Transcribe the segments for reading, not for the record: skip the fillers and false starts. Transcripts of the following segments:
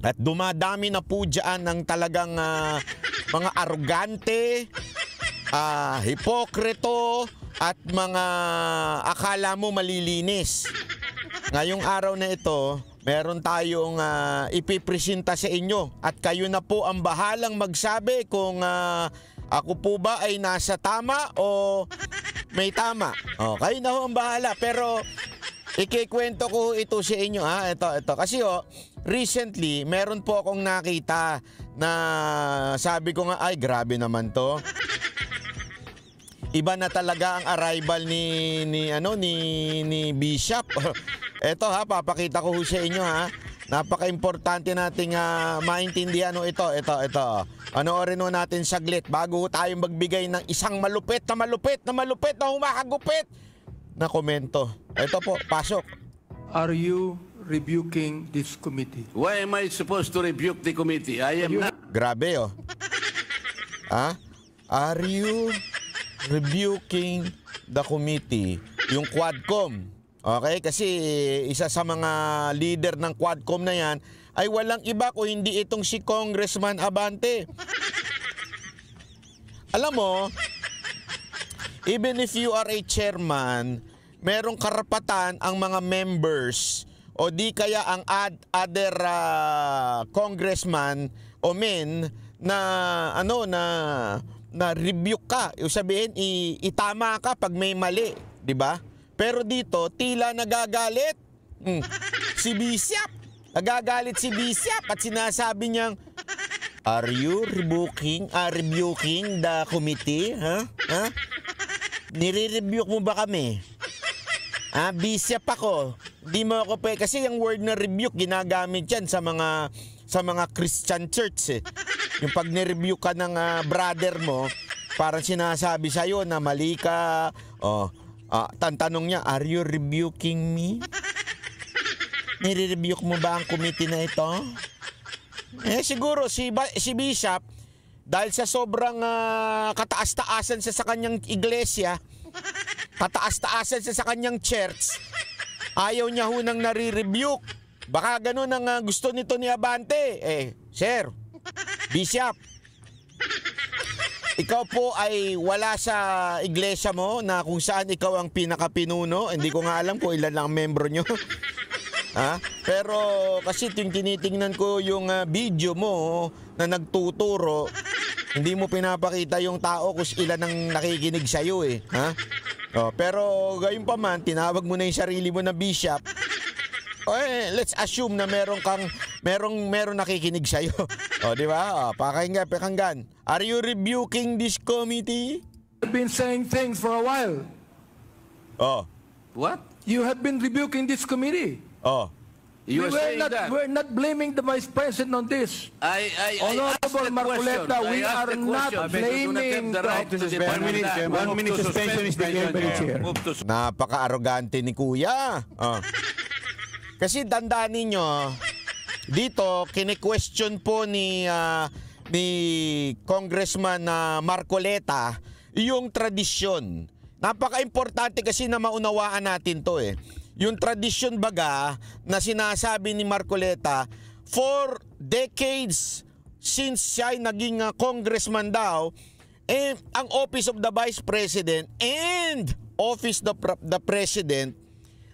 At dumadami na po dyan ng talagang mga arogante, hipokrito, at mga akala mo malilinis. Ngayong araw na ito, meron tayong ipipresenta sa inyo. At kayo na po ang bahalang magsabi kung ako po ba ay nasa tama o may tama. Kayo na ho ang bahala. Pero ikikwento ko ito sa inyo. Ito. Kasi recently, meron po akong nakita na sabi ko nga, ay grabe naman to. Iba na talaga ang arrival ni Bishop. Eto papakita ko sa inyo Napaka-importante nating maintindihan ito. Panoorin natin saglit bago tayong magbigay ng isang malupit na humakagupit na komento. Ito po, pasok. Are you rebuking this committee? Why am I supposed to rebuke the committee? I am not. Grabe Are you rebuking the committee? Yung Quadcom. Okay? Kasi isa sa mga leader ng Quadcom na yan ay walang iba kung hindi itong si Congressman Abante. Alam mo, even if you are a chairman, merong karapatan ang mga members o di kaya ang other congressman o men na na rebuke ka. Yung sabihin, itama ka pag may mali, di ba? Pero dito, tila nagagalit. Si Bishop. Nagagalit si Bishop at sinasabi niyang, are you rebuking the committee? Nire-rebuke mo ba kami? Bishop ako. Di mo ako kasi yung word na rebuke ginagamit yan sa mga Christian church Yung pag ni-review ka ng brother mo, parang sinasabi sa'yo na mali ka. Tanong niya, are you rebuking me? Nire-rebuke mo ba ang committee na ito? Siguro si Bishop, dahil sa sobrang kataas-taasan sa kanyang iglesia, kataas-taasan sa kanyang church, ayaw niya nang nare-rebuke. Baka ganun ang gusto nito ni Abante. Sir, Bishop, ikaw po ay wala sa iglesia mo na kung saan ikaw ang pinakapinuno. Hindi ko nga alam kung ilan lang membro nyo. Pero kasi tinitingnan ko yung video mo na nagtuturo, hindi mo pinapakita yung tao kung ilan ang nakikinig sa'yo pero gayon pa man, tinawag mo na yung sarili mo na Bishop. Let's assume na merong nakikinig sa'yo. Di ba? Pakinggan. Are you rebuking this committee? You've been saying things for a while. What? You have been rebuking this committee. You are saying that. We're not blaming the Vice President on this. Honorable Marcoleta, we are not blaming the Vice 1 minute suspension is declared by the chair. Napaka-arrogante ni Kuya. Kasi tandaan ninyo, dito kine-question po ni Congressman Marcoleta yung tradisyon. Napaka-importante kasi na maunawaan natin to Yung tradisyon baga na sinasabi ni Marcoleta, for decades since siya ay naging congressman daw, ang Office of the Vice President and Office of the President,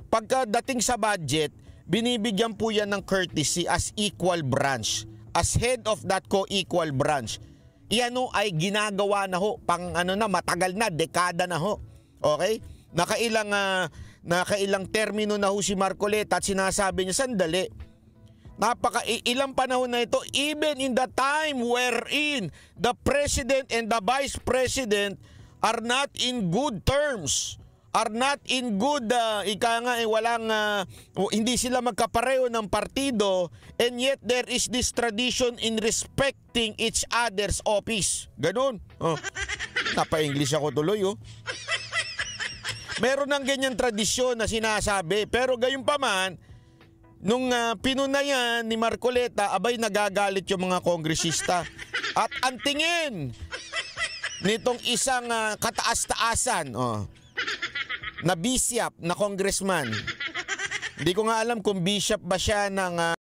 pagkadating sa budget, binibigyan po yan ng courtesy as equal branch, as head of that co-equal branch. Iyan ay ginagawa na matagal na, dekada na Okay? Nakailang termino na si Marcoleta at sinasabi niya, sandali, ilang panahon na ito, even in the time wherein the President and the Vice President are not in good terms, are not in good, hindi sila magkapareho ng partido, and yet there is this tradition in respecting each other's office. Ganun. Napa-English ako tuloy. Meron ng ganyan tradisyon na sinasabi, pero gayon pa man, nung pinunayan ni Marcoleta, abay nagagalit yung mga kongresista. At ang tingin nitong isang kataas-taasan na bishop, na congressman, hindi ko nga alam kung bishop ba siya ng